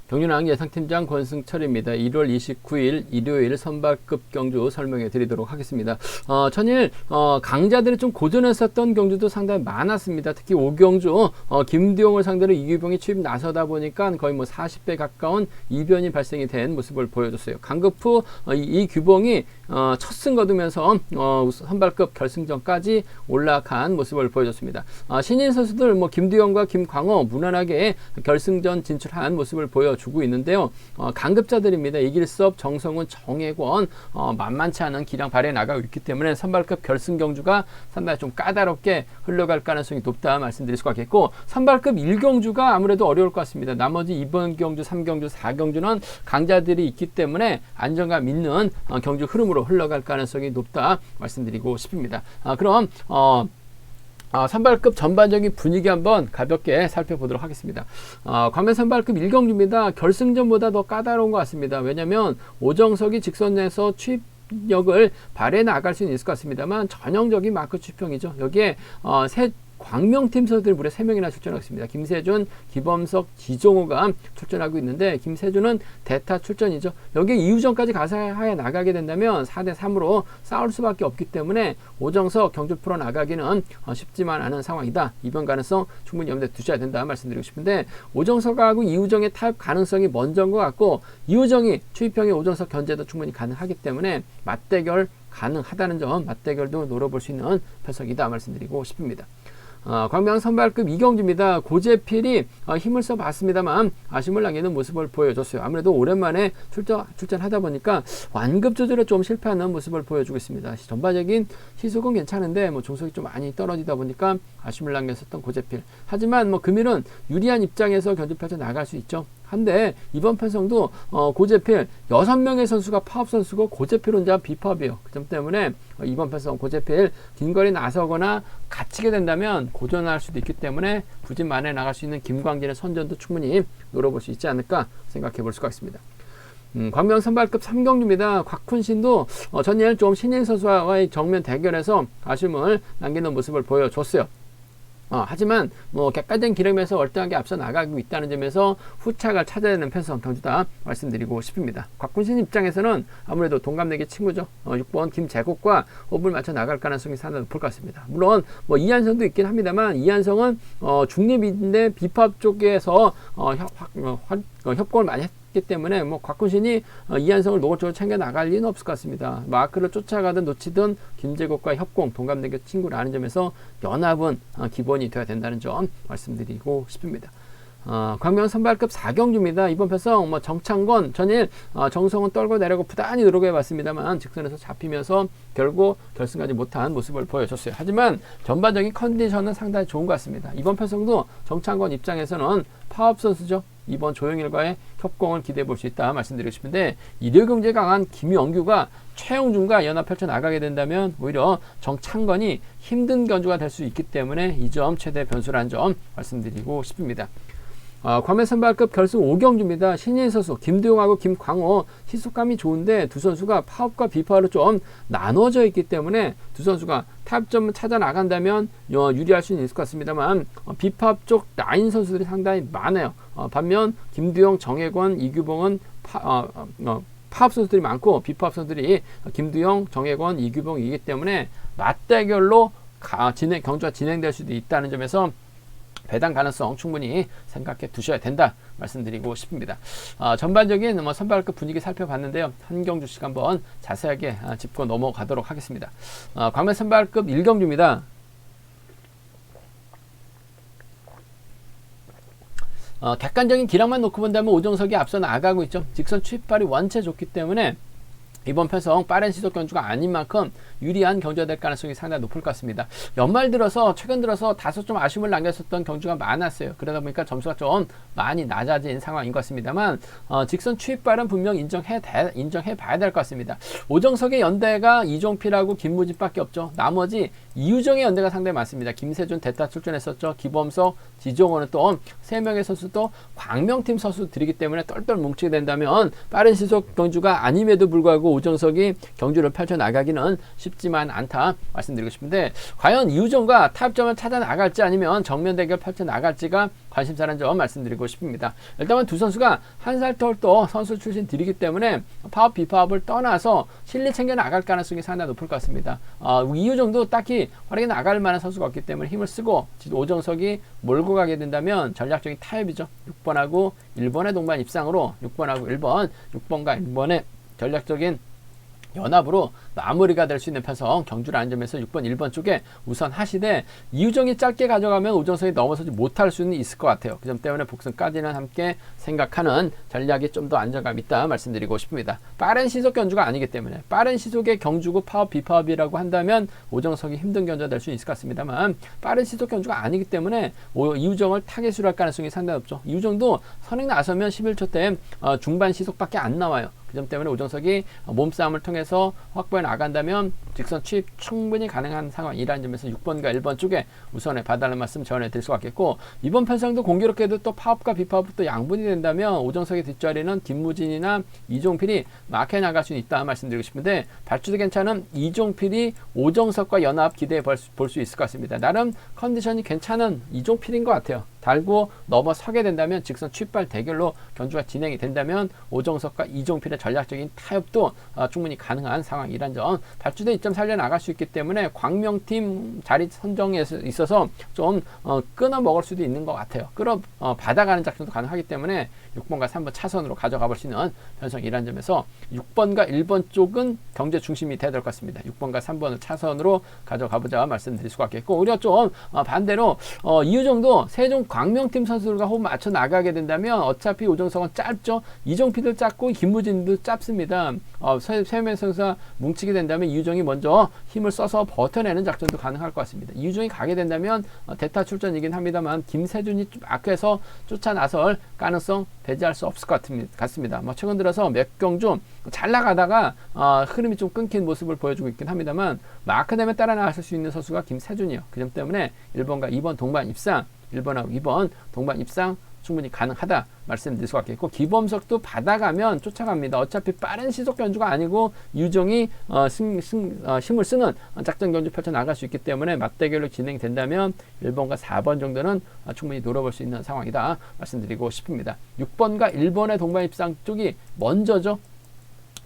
경륜왕 예상팀장 권승철입니다. 1월 29일 일요일 선발급 경주 설명해 드리도록 하겠습니다. 전일 강자들이 좀 고전했었던 경주도 상당히 많았습니다. 특히 5경주 김두용을 상대로 이규봉이 추입 나서다 보니까 거의 뭐 40배 가까운 이변이 발생이 된 모습을 보여줬어요. 강급 후 이규봉이 첫 승 거두면서 선발급 결승전까지 올라간 모습을 보여줬습니다. 신인 선수들 뭐 김두영과 김광호 무난하게 결승전 진출한 모습을 보여주고 있는데요. 강급자들입니다. 이길섭, 정성훈, 정혜권 만만치 않은 기량 발휘해 나가고 있기 때문에 선발급 결승 경주가 상당히 좀 까다롭게 흘러갈 가능성이 높다 말씀드릴 수가 있겠고, 선발급 1경주가 아무래도 어려울 것 같습니다. 나머지 2번 경주, 3경주, 4경주는 강자들이 있기 때문에 안정감 있는 경주 흐름으로 흘러갈 가능성이 높다 말씀드리고 싶습니다. 그럼 선발급 전반적인 분위기 한번 가볍게 살펴보도록 하겠습니다. 광명 선발급 1경주입니다. 결승전보다 더 까다로운 것 같습니다. 왜냐하면 오정석이 직선에서 추입력을 발휘해 나갈 수는 있을 것 같습니다만 전형적인 마크 추평이죠. 여기에 광명팀 선수들이 무려 3명이나 출전하고 있습니다. 김세준, 기범석, 지종호가 출전하고 있는데 김세준은 대타 출전이죠. 여기에 이후전까지 가서하에 나가게 된다면 4대3으로 싸울 수밖에 없기 때문에 오정석 경주 풀어 나가기는 쉽지만 않은 상황이다. 이변 가능성 충분히 염두에 두셔야 된다 말씀드리고 싶은데, 오정석하고 이우정의 타협 가능성이 먼저인 것 같고 이우정이 추입형의 오정석 견제도 충분히 가능하기 때문에 맞대결 가능하다는 점, 맞대결도 노려볼 수 있는 편성이다 말씀드리고 싶습니다. 광명 선발급 2경주입니다. 고재필이 힘을 써봤습니다만 아쉬움을 남기는 모습을 보여줬어요. 아무래도 오랜만에 출전하다 보니까 완급 조절에 좀 실패하는 모습을 보여주고 있습니다. 전반적인 시속은 괜찮은데 종속이 좀 많이 떨어지다 보니까 아쉬움을 남겼었던 고재필. 하지만 금일은 유리한 입장에서 견주 펼쳐 나갈 수 있죠. 한데 이번 편성도 고재필 6명의 선수가 파업 선수고 고재필 혼자 비파업이에요. 그 점 때문에 이번 편성 고재필 긴 거리 나서거나 갇히게 된다면 고전할 수도 있기 때문에 굳이 만에 나갈 수 있는 김광진의 선전도 충분히 노려볼 수 있지 않을까 생각해 볼 수가 있습니다. 광명 선발급 3경주입니다. 곽훈신도 전일 좀 신인 선수와의 정면 대결에서 아쉬움을 남기는 모습을 보여줬어요. 하지만 객관적인 기록에서 월등하게 앞서 나가고 있다는 점에서 후착을 찾아야 되는 편성 경주다 말씀드리고 싶습니다. 곽군신 입장에서는 아무래도 동갑내기 친구죠. 6번 김재국과 호흡을 맞춰 나갈 가능성이 상당히 높을 것 같습니다. 물론 이한성도 있긴 합니다만 이한성은 중립인데 비파업 쪽에서 협공을 많이 했기 때문에 곽군신이 이한성을 노골적으로 챙겨 나갈 리는 없을 것 같습니다. 마크를 쫓아가든 놓치든 김재국과 협공, 동갑내기 친구라는 점에서 연합은 기본이 되어야 된다는 점 말씀드리고 싶습니다. 광명 선발급 4경주입니다. 이번 편성 정창권 전일 정성은 떨고 내려고 부단히 노력해 봤습니다만 직선에서 잡히면서 결국 결승하지 못한 모습을 보여줬어요. 하지만 전반적인 컨디션은 상당히 좋은 것 같습니다. 이번 편성도 정창권 입장에서는 파업 선수죠. 이번 조영일과의 협공을 기대해 볼 수 있다 말씀드리고 싶은데, 일요경제 강한 김영규가 최영준과 연합 펼쳐 나가게 된다면 오히려 정창건이 힘든 견주가 될 수 있기 때문에 이 점 최대 변수라는 점 말씀드리고 싶습니다. 광명 선발급 결승 5경주입니다. 신인 선수 김두용하고 김광호 시속감이 좋은데 두 선수가 파업과 비파업으로 좀 나눠져 있기 때문에 두 선수가 타협점을 찾아 나간다면 유리할 수는 있을 것 같습니다만 비파업 쪽 라인 선수들이 상당히 많아요. 반면 김두용, 정혜권, 이규봉은 파업 선수들이 많고 비파업 선수들이 김두용, 정혜권, 이규봉이기 때문에 맞대결로 경주가 진행될 수도 있다는 점에서 배당 가능성 충분히 생각해 두셔야 된다 말씀드리고 싶습니다. 전반적인 선발급 분위기 살펴봤는데요. 한 경주씩 한번 자세하게 짚고 넘어가도록 하겠습니다. 광명 선발급 1경주입니다. 객관적인 기량만 놓고 본다면 오정석이 앞서 나가고 있죠. 직선 추입발이 원체 좋기 때문에 이번 편성 빠른 시속 경주가 아닌 만큼 유리한 경주가 될 가능성이 상당히 높을 것 같습니다. 연말 들어서 최근 들어서 다소 좀 아쉬움을 남겼었던 경주가 많았어요. 그러다 보니까 점수가 좀 많이 낮아진 상황인 것 같습니다만 직선 추입발은 분명 인정해 봐야 될 것 같습니다. 오정석의 연대가 이종필하고 김무진밖에 없죠. 나머지 이우정의 연대가 상당히 많습니다. 김세준 대타 출전했었죠. 기범석, 지종호는 또 3명의 선수도 광명팀 선수들이기 때문에 똘똘 뭉치게 된다면 빠른 시속 경주가 아님에도 불구하고 가지고 오정석이 경주를 펼쳐나가기는 쉽지만 않다 말씀드리고 싶은데, 과연 이우정과 타협점을 찾아 나갈지 아니면 정면 대결 펼쳐나갈지가 관심사라는 점 말씀드리고 싶습니다. 일단은 두 선수가 한 살 터울도 선수 출신들이기 때문에 파업 비파업을 떠나서 실리 챙겨 나갈 가능성이 상당히 높을 것 같습니다. 이우정도 딱히 활약에 나갈 만한 선수가 없기 때문에 힘을 쓰고 오정석이 몰고 가게 된다면 전략적인 타협이죠. 6번하고 1번의 동반 입상으로 6번하고 1번, 6번과 1번의 전략적인 연합으로 마무리가 될 수 있는 편성 경주를 하는 점에서 6번, 1번 쪽에 우선 하시되, 이우정이 짧게 가져가면 오정석이 넘어서지 못할 수는 있을 것 같아요. 그 점 때문에 복승까지는 함께 생각하는 전략이 좀 더 안정감 있다 말씀드리고 싶습니다. 빠른 시속 경주가 아니기 때문에, 빠른 시속의 경주고 파업 비파업이라고 한다면 오정석이 힘든 경주가 될 수 있을 것 같습니다만, 빠른 시속 경주가 아니기 때문에 이우정을 타겟으로 할 가능성이 상당히 높죠. 이우정도 선행 나서면 11초 때 중반 시속밖에 안 나와요. 그 점 때문에 오정석이 몸싸움을 통해서 확보해 나간다면 직선 취입 충분히 가능한 상황이라는 점에서 6번과 1번 쪽에 우선에 봐달라는 말씀 전해드릴 수 있겠고, 이번 편성도 공교롭게도 또 파업과 비파업이 또 양분이 된다면 오정석의 뒷자리는 김무진이나 이종필이 막혀 나갈 수 있다 말씀드리고 싶은데, 발주도 괜찮은 이종필이 오정석과 연합 기대해 볼 수 있을 것 같습니다. 나름 컨디션이 괜찮은 이종필인 것 같아요. 달고 넘어서게 된다면 직선 취입발 대결로 경주가 진행이 된다면 오정석과 이종필의 전략적인 타협도 충분히 가능한 상황이란 점, 발주대 2점 살려나갈 수 있기 때문에 광명팀 자리 선정에 있어서 좀 끊어 먹을 수도 있는 것 같아요. 받아가는 작전도 가능하기 때문에 6번과 3번 차선으로 가져가 볼 수 있는 편성이란 점에서 6번과 1번 쪽은 경제 중심이 돼야 될 것 같습니다. 6번과 3번을 차선으로 가져가보자 말씀드릴 수가 있겠고, 오히려 좀 반대로 이우정도 세종 광명팀 선수들과 호흡 맞춰 나가게 된다면 어차피 오정석은 짧죠. 이종필도 짧고 김무진도 짧습니다. 세 명 선수가 뭉치게 된다면 이우정이 먼저 힘을 써서 버텨내는 작전도 가능할 것 같습니다. 이우정이 가게 된다면 대타 출전이긴 합니다만 김세준이 앞에서 쫓아 나설 가능성 배제할 수 없을 것 같습니다. 최근 들어서 몇 경주 잘 나가다가 흐름이 좀 끊긴 모습을 보여주고 있긴 합니다만, 마크댐에 따라 나갈 수 있는 선수가 김세준이요. 그 점 때문에 1번과 2번 동반 입상, 1번하고 2번 동반 입상 충분히 가능하다 말씀드릴 수가 있겠고, 기범석도 받아가면 쫓아갑니다. 어차피 빠른 시속 견주가 아니고 유정이 힘을 쓰는 작전 견주 펼쳐 나갈 수 있기 때문에 맞대결로 진행된다면 1번과 4번 정도는 충분히 노려볼 수 있는 상황이다 말씀드리고 싶습니다. 6번과 1번의 동반 입상 쪽이 먼저죠.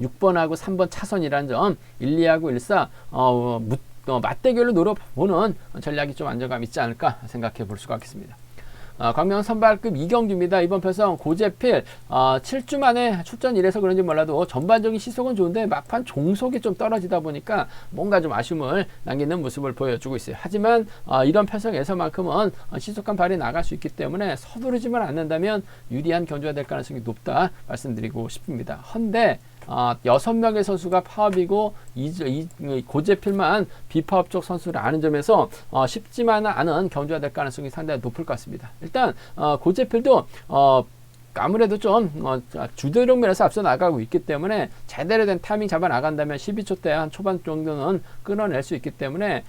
6번하고 3번 차선이라는 점, 1, 2하고 1, 4 맞대결로 노려보는 전략이 좀 안정감 있지 않을까 생각해 볼 수가 있겠습니다. 광명 선발급 이경주입니다. 이번 편성 고재필 7주 만에 출전 이래서 그런지 몰라도 전반적인 시속은 좋은데 막판 종속이 좀 떨어지다 보니까 뭔가 좀 아쉬움을 남기는 모습을 보여주고 있어요. 하지만 이런 편성에서만큼은 시속감 발휘 나갈 수 있기 때문에 서두르지만 않는다면 유리한 경주가 될 가능성이 높다 말씀드리고 싶습니다. 헌데 6명의 선수가 파업이고 고재필만 비파업 쪽 선수라는 점에서 쉽지만은 않은 경주가 될 가능성이 상당히 높을 것 같습니다. 일단 고재필도 아무래도 좀 주도력 면에서 앞서 나가고 있기 때문에 제대로 된 타이밍 잡아 나간다면 12초 대 한 초반 정도는 끌어낼 수 있기 때문에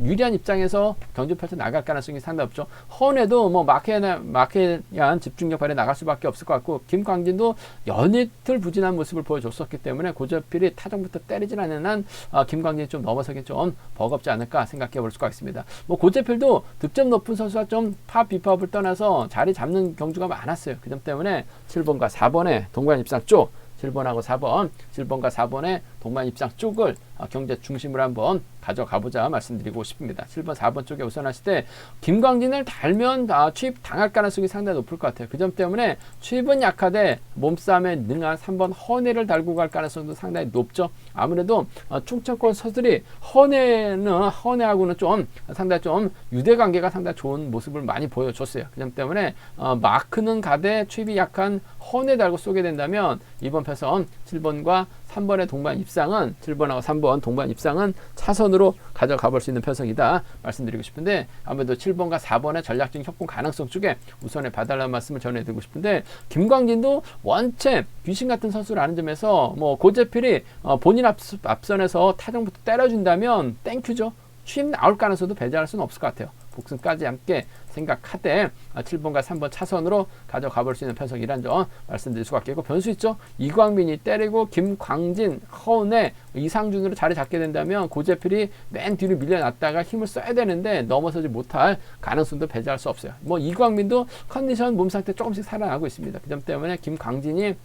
유리한 입장에서 경주 펼쳐 나갈 가능성이 상당히 없죠. 헌에도 마케한 집중력 발휘 나갈 수밖에 없을 것 같고, 김광진도 연이틀 부진한 모습을 보여줬었기 때문에 고재필이 타정부터 때리진 않는 한 김광진이 좀 넘어서기 좀 버겁지 않을까 생각해 볼 수가 있습니다. 고재필도 득점 높은 선수가 좀 비파업을 떠나서 자리 잡는 경주가 많았어요. 그 점 때문에 7번과 4번의 동반 입상 쪽, 7번하고 4번, 7번과 4번의 동반 입상 쪽을 경제 중심으로 한번 가져가보자 말씀드리고 싶습니다. 7번, 4번 쪽에 우선하실 때 김광진을 달면 취입 당할 가능성이 상당히 높을 것 같아요. 그 점 때문에 취입은 약하되 몸싸움에 능한 3번 헌해를 달고 갈 가능성도 상당히 높죠. 아무래도 충청권 선수들이 헌해하고는 좀 상당히 좀 유대관계가 상당히 좋은 모습을 많이 보여줬어요. 그 점 때문에 마크는 가되 취입이 약한 헌해 달고 쏘게 된다면 이번 편성 7번과 3번의 동반 입상은, 7번하고 3번 동반 입상은 차선으로 가져가 볼 수 있는 편성이다 말씀드리고 싶은데, 아무래도 7번과 4번의 전략적인 협공 가능성 쪽에 우선에 봐달라는 말씀을 전해드리고 싶은데, 김광진도 원체 귀신 같은 선수라는 점에서 고재필이 본인 앞선에서 타정부터 때려준다면 땡큐죠. 취임 나올 가능성도 배제할 수는 없을 것 같아요. 복승까지 함께 생각하되 7번과 3번 차선으로 가져가 볼 수 있는 편성이란 점 말씀드릴 수가 있겠고, 변수 있죠. 이광민이 때리고 김광진, 허은혜, 이상준으로 자리 잡게 된다면 고재필이 맨 뒤로 밀려났다가 힘을 써야 되는데 넘어서지 못할 가능성도 배제할 수 없어요. 뭐 이광민도 컨디션 몸 상태 조금씩 살아나고 있습니다. 그 점 때문에 김광진이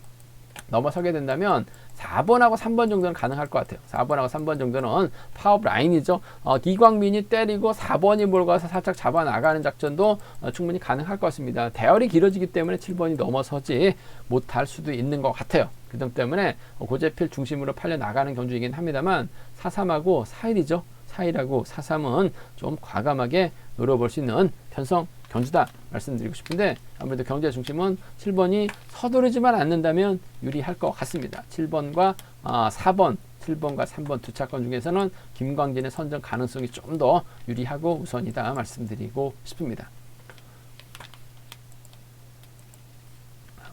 넘어서게 된다면 4번하고 3번 정도는 가능할 것 같아요. 4번하고 3번 정도는 파업 라인이죠. 이광민이 때리고 4번이 몰고 가서 살짝 잡아 나가는 작전도 충분히 가능할 것 같습니다. 대열이 길어지기 때문에 7번이 넘어서지 못할 수도 있는 것 같아요. 그 점 때문에 고재필 중심으로 팔려 나가는 경주이긴 합니다만 4-3하고 4-1이죠. 4-1하고 4-3은 좀 과감하게 노려볼 수 있는 편성 경주다 말씀드리고 싶은데, 아무래도 경제 중심은 7번이 서두르지만 않는다면 유리할 것 같습니다. 7번과 4번, 7번과 3번 두 차권 중에서는 김광진의 선정 가능성이 좀 더 유리하고 우선이다 말씀드리고 싶습니다.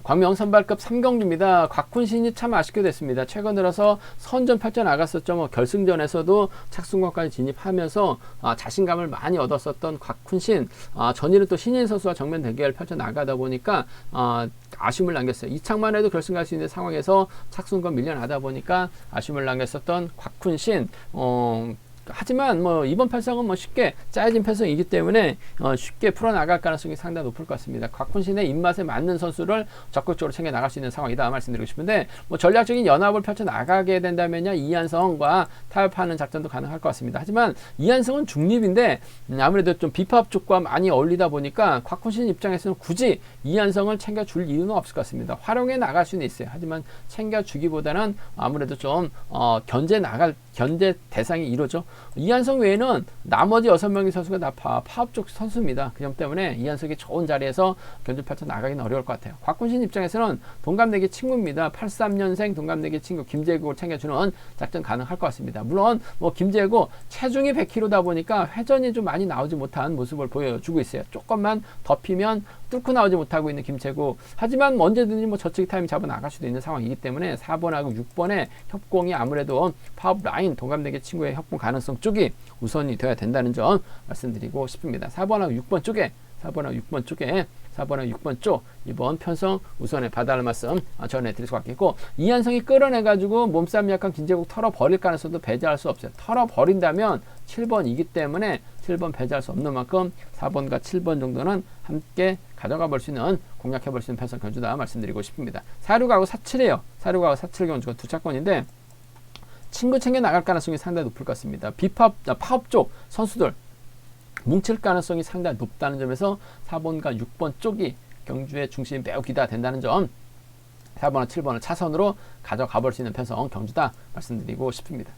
광명 선발급 3경주입니다. 곽훈신이 참 아쉽게 됐습니다. 최근 들어서 선전 펼쳐 나갔었죠. 뭐 결승전에서도 착승권까지 진입하면서 자신감을 많이 얻었었던 곽훈신, 전일은 또 신인 선수와 정면 대결을 펼쳐 나가다 보니까 아쉬움을 남겼어요. 이창만 해도 결승 갈 수 있는 상황에서 착승권 밀려나다 보니까 아쉬움을 남겼었던 곽훈신. 하지만 뭐 이번 편성은 뭐 쉽게 짜여진 편성이기 때문에 쉽게 풀어나갈 가능성이 상당히 높을 것 같습니다. 곽훈신의 입맛에 맞는 선수를 적극적으로 챙겨 나갈 수 있는 상황이다 말씀드리고 싶은데, 뭐 전략적인 연합을 펼쳐 나가게 된다면요, 이한성과 타협하는 작전도 가능할 것 같습니다. 하지만 이한성은 중립인데 아무래도 좀 비파업 쪽과 많이 어울리다 보니까 곽훈신 입장에서는 굳이 이한성을 챙겨줄 이유는 없을 것 같습니다. 활용해 나갈 수는 있어요. 하지만 챙겨주기보다는 아무래도 좀 견제 대상이 이루어져. 이한성 외에는 나머지 6명의 선수가 다 파업 쪽 선수입니다. 그 점 때문에 이한성이 좋은 자리에서 견제 펼쳐 나가기는 어려울 것 같아요. 곽훈신 입장에서는 동갑내기 친구입니다. 83년생 동갑내기 친구 김재국을 챙겨주는 작전 가능할 것 같습니다. 물론 뭐 김재국 체중이 100kg다 보니까 회전이 좀 많이 나오지 못한 모습을 보여주고 있어요. 조금만 덮이면 뚫고 나오지 못하고 있는 김재국. 하지만 언제든지 뭐 저측 타임 잡아 나갈 수도 있는 상황이기 때문에 4번하고 6번의 협공이 아무래도 파업 라인 동갑내기 친구의 협공 가능성 쪽이 우선이 되어야 된다는 점 말씀드리고 싶습니다. 4번하고 6번 쪽에 4번하고 6번 쪽 이번 편성 우선에 봐달라는 말씀 전해드릴 수가 있겠고, 이한성이 끌어내가지고 몸싸움 약한 김재국 털어버릴 가능성도 배제할 수 없어요. 털어버린다면 7번이기 때문에 7번 배제할 수 없는 만큼 4번과 7번 정도는 함께 가져가 볼 수 있는, 공략해 볼 수 있는 편성 견주다 말씀드리고 싶습니다. 4-6하고 4-7이에요. 4-6하고 4-7 견주가 두 차권인데 친구 챙겨 나갈 가능성이 상당히 높을 것 같습니다. 파업 쪽 선수들 뭉칠 가능성이 상당히 높다는 점에서 4번과 6번 쪽이 경주의 중심이 매우 기대된다는 점, 4번과 7번을 차선으로 가져가 볼 수 있는 편성 경주다 말씀드리고 싶습니다.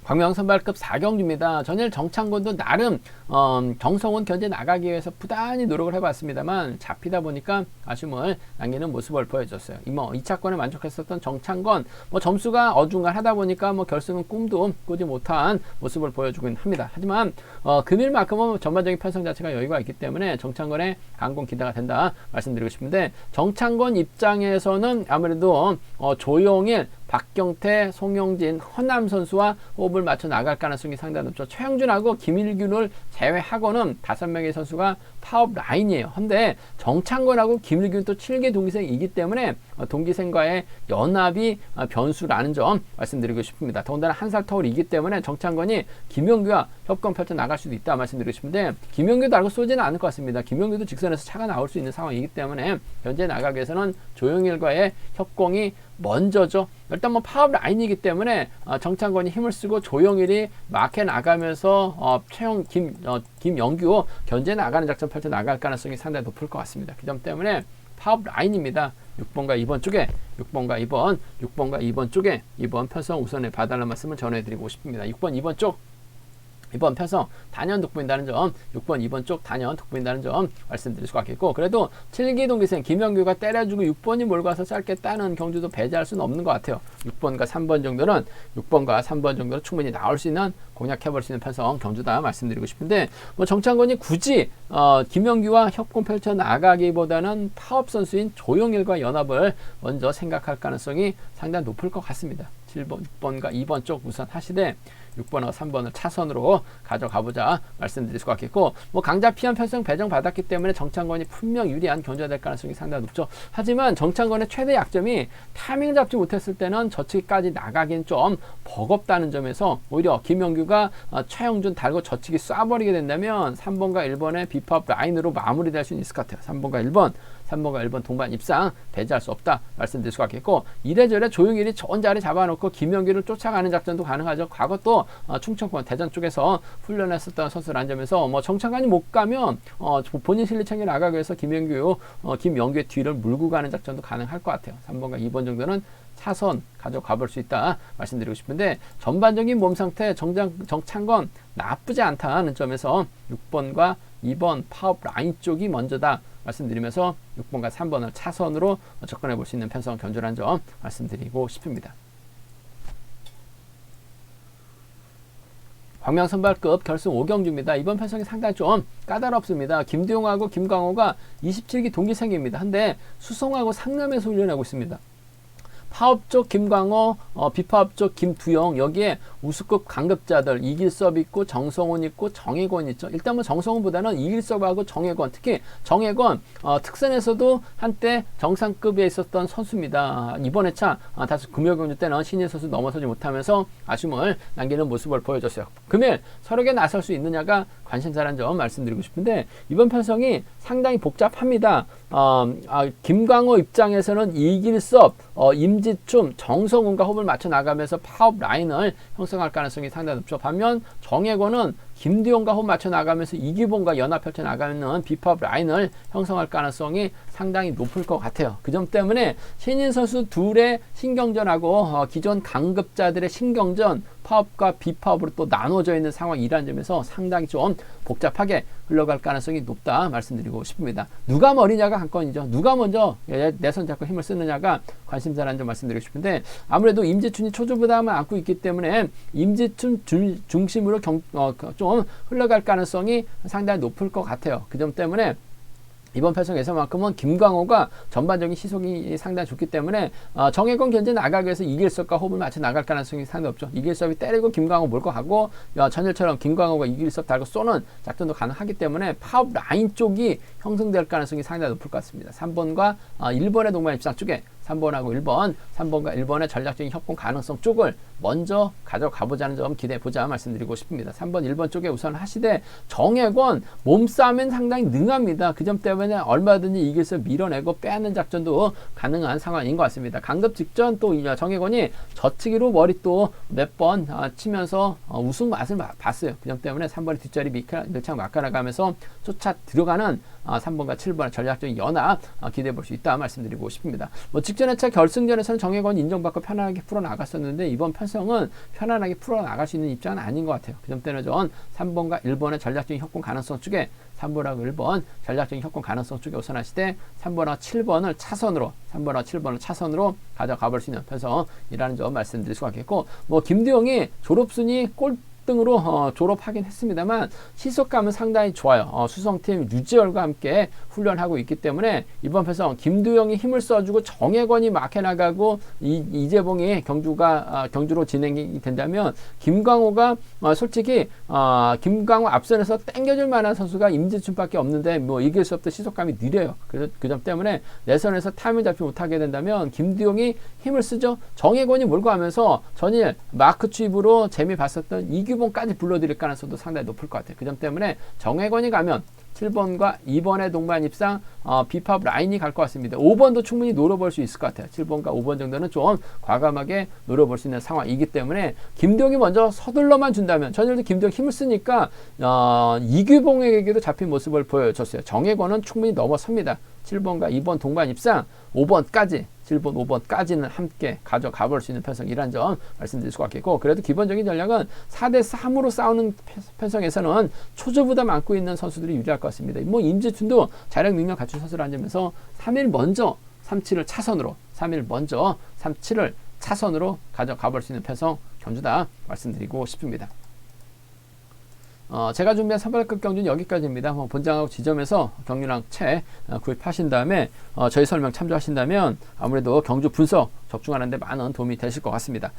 광명 선발급 4경주입니다. 전일 정창곤도 나름 정성훈 견제 나가기 위해서 부단히 노력을 해봤습니다만 잡히다 보니까 아쉬움을 남기는 모습을 보여줬어요. 2차권에 만족했었던 정창건, 뭐 점수가 어중간하다 보니까 뭐 결승은 꿈도 꾸지 못한 모습을 보여주고 합니다. 하지만 금일만큼은 전반적인 편성 자체가 여유가 있기 때문에 정창건의 강공 기대가 된다 말씀드리고 싶은데, 정창건 입장에서는 아무래도 조용일, 박경태, 송영진, 허남 선수와 호흡을 맞춰 나갈 가능성이 상당히 높죠. 최영준하고 김일균을 제외하고는 5명의 선수가 파업 라인이에요. 근데 정창건하고 김일균 또 7개 동기생이기 때문에 동기생과의 연합이 변수라는 점 말씀드리고 싶습니다. 더군다나 한 살 터울이기 때문에 정창건이 김영규와 협공 펼쳐 나갈 수도 있다 말씀드리고 싶은데, 김영규도 알고 쏘지는 않을 것 같습니다. 김영규도 직선에서 차가 나올 수 있는 상황이기 때문에 현재 나가기 위해서는 조용일과의 협공이 먼저죠. 일단 뭐 파업 라인이기 때문에 정창건이 힘을 쓰고 조용일이 막해 나가면서 김영규 견제 나가는 작전 펼쳐 나갈 가능성이 상당히 높을 것 같습니다. 그 점 때문에 파업 라인입니다. 6번과 2번 쪽에 6번과 2번 쪽에 이번 편성 우선에 봐달라는 말씀을 전해드리고 싶습니다. 6번 2번 쪽 이번 편성 단연 돋보인다는 점, 6번 2번 쪽 단연 돋보인다는 점 말씀드릴 수가 있겠고, 그래도 7기 동기생 김영규가 때려주고 6번이 몰고 와서 짧게 따는 경주도 배제할 수는 없는 것 같아요. 6번과 3번 정도는 충분히 나올 수 있는, 공략해볼 수 있는 편성 경주다 말씀드리고 싶은데, 뭐 정창건이 굳이 김영규와 협공 펼쳐 나가기보다는 파업 선수인 조용일과 연합을 먼저 생각할 가능성이 상당히 높을 것 같습니다. 7번, 6번과 2번 쪽 우선 하시되 6번하고 3번을 차선으로 가져가보자 말씀드릴 수가 있겠고, 뭐 강자 피한 편성 배정받았기 때문에 정창권이 분명 유리한 견제가 될 가능성이 상당히 높죠. 하지만 정창권의 최대 약점이 타이밍을 잡지 못했을 때는 저치기까지 나가긴 좀 버겁다는 점에서 오히려 김영규가 최영준 달고 저치기 쏴버리게 된다면 3번과 1번의 비팝 라인으로 마무리될 수 있을 것 같아요. 3번과 1번 동반 입상 배제할 수 없다 말씀드릴 수가 있겠고, 이래저래 조용히 좋은 자리 잡아놓고 김영규를 쫓아가는 작전도 가능하죠. 과거 또 충청권 대전 쪽에서 훈련했었던 선수라는 점에서 뭐 정창관이 못 가면 본인 실력 챙겨 나가기 위해서 김영규의 뒤를 물고 가는 작전도 가능할 것 같아요. 3번과 2번 정도는 차선 가져가 볼 수 있다 말씀드리고 싶은데, 전반적인 몸 상태 정창건 나쁘지 않다는 점에서 6번과 2번 파업 라인 쪽이 먼저다 말씀드리면서 6번과 3번을 차선으로 접근해 볼 수 있는 편성 견주라는 점 말씀드리고 싶습니다. 광명선발급 결승 5경주입니다. 이번 편성이 상당히 좀 까다롭습니다. 김두용하고 김광호가 27기 동기생입니다. 한데 수성하고 상남에서 훈련하고 있습니다. 파업 쪽 김광호, 비파업 쪽 김두영, 여기에 우수급 강급자들 이길섭 있고 정성훈 있고 정혜권 있죠. 일단 뭐 정성훈보다는 이길섭하고 정혜권, 특히 정혜권 특선에서도 한때 정상급에 있었던 선수입니다. 이번 회차 다소 금요경주 때는 신인 선수 넘어서지 못하면서 아쉬움을 남기는 모습을 보여줬어요. 금일 서력에 나설 수 있느냐가 관심사라는 점 말씀드리고 싶은데, 이번 편성이 상당히 복잡합니다. 김광호 입장에서는 이길섭, 임지춤, 정성훈과 호흡을 맞춰 나가면서 파업 라인을 형성할 가능성이 상당히 높죠. 반면 정혜권은 김두용과 호흡 맞춰 나가면서 이기봉과 연합 펼쳐 나가는 비파업 라인을 형성할 가능성이 상당히 높을 것 같아요. 그 점 때문에 신인 선수 둘의 신경전하고 기존 강급자들의 신경전, 파업과 비파업으로 또 나눠져 있는 상황이라는 점에서 상당히 좀 복잡하게 흘러갈 가능성이 높다 말씀드리고 싶습니다. 누가 머리냐가 관건이죠. 누가 먼저 내선 잡고 힘을 쓰느냐가 관심사라는 점 말씀드리고 싶은데, 아무래도 임지춘이 초조부담을 안고 있기 때문에 임지춘 중심으로 좀 흘러갈 가능성이 상당히 높을 것 같아요. 그 점 때문에 이번 편성에서만큼은 김광호가 전반적인 시속이 상당히 좋기 때문에 정혜권 견제 나가기 위해서 이길섭과 호흡을 맞춰 나갈 가능성이 상당히 없죠. 이길섭이 때리고 김광호 몰고 가고 전일처럼 김광호가 이길섭 달고 쏘는 작전도 가능하기 때문에 파업 라인 쪽이 형성될 가능성이 상당히 높을 것 같습니다. 3번과 1번의 동반 입상 쪽에 3번하고 1번, 3번과 1번의 전략적인 협공 가능성 쪽을 먼저 가져가보자는 점 기대해보자 말씀드리고 싶습니다. 3번, 1번 쪽에 우선 하시되, 정혜권 몸싸움은 상당히 능합니다. 그 점 때문에 얼마든지 이길서 밀어내고 빼는 작전도 가능한 상황인 것 같습니다. 강급 직전 또 정혜권이 저치기로 머리 또 몇 번 치면서 우승 맛을 봤어요. 그 점 때문에 3번의 뒷자리 밀착 막아나가면서 쫓아 들어가는 3번과 7번의 전략적인 연합 기대해볼 수 있다 말씀드리고 싶습니다. 뭐 직전 회차 결승전에서는 정혜권 인정받고 편안하게 풀어나갔었는데, 이번 편성은 편안하게 풀어나갈 수 있는 입장은 아닌 것 같아요. 그 점 때문에 전 3번과 1번의 전략적인 협공 가능성 쪽에 3번하고 1번 전략적인 협공 가능성 쪽에 우선하시되 3번하고 7번을 차선으로 3번하고 7번을 차선으로 가져가 볼 수 있는 편성이라는 점 말씀드릴 수가 있겠고, 뭐 김두영이 졸업순위 꼴등으로 졸업하긴 했습니다만 시속감은 상당히 좋아요. 수성팀 유지열과 함께 훈련하고 있기 때문에 이번 편성 김두영이 힘을 써주고 정혜권이 막혀나가고 이재봉이 경주로 진행이 된다면, 김광호가 솔직히 김광호 앞선에서 땡겨줄 만한 선수가 임지춘밖에 없는데 뭐 이길 수 없던 시속감이 느려요. 그래서 그 점 때문에 내선에서 타이밍 잡지 못하게 된다면 김두영이 힘을 쓰죠. 정혜권이 몰고 가면서 전일 마크 취입으로 재미 봤었던 이규봉까지 불러들일 가능성도 상당히 높을 것 같아요. 그 점 때문에 정혜권이 가면 7번과 2번의 동반 입상 비팝 라인이 갈 것 같습니다. 5번도 충분히 노려볼 수 있을 것 같아요. 7번과 5번 정도는 좀 과감하게 노려볼 수 있는 상황이기 때문에 김두영이 먼저 서둘러만 준다면, 전일도 김두영 힘을 쓰니까 이규봉에게도 잡힌 모습을 보여줬어요. 정혜권은 충분히 넘어섭니다. 7번과 2번 동반 입상 5번까지 7번, 5번까지는 함께 가져가 볼 수 있는 편성이라는 점 말씀드릴 수가 있겠고, 그래도 기본적인 전략은 4대3으로 싸우는 편성에서는 초조부담 안고 있는 선수들이 유리할 것 같습니다. 뭐 임지춘도 자력 능력 갖춘 선수라는 점에서 3일 먼저 3-7을 차선으로 3일 먼저 3-7을 차선으로 가져가 볼 수 있는 편성 견주다 말씀드리고 싶습니다. 제가 준비한 선발급 경주는 여기까지입니다. 본장하고 지점에서 경유랑 채 구입하신 다음에 저희 설명 참조하신다면 아무래도 경주 분석 적중하는 데 많은 도움이 되실 것 같습니다.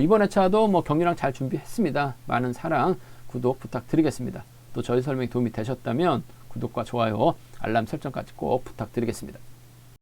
이번 회차도 경유랑 잘 준비했습니다. 많은 사랑, 구독 부탁드리겠습니다. 또 저희 설명이 도움이 되셨다면 구독과 좋아요, 알람 설정까지 꼭 부탁드리겠습니다.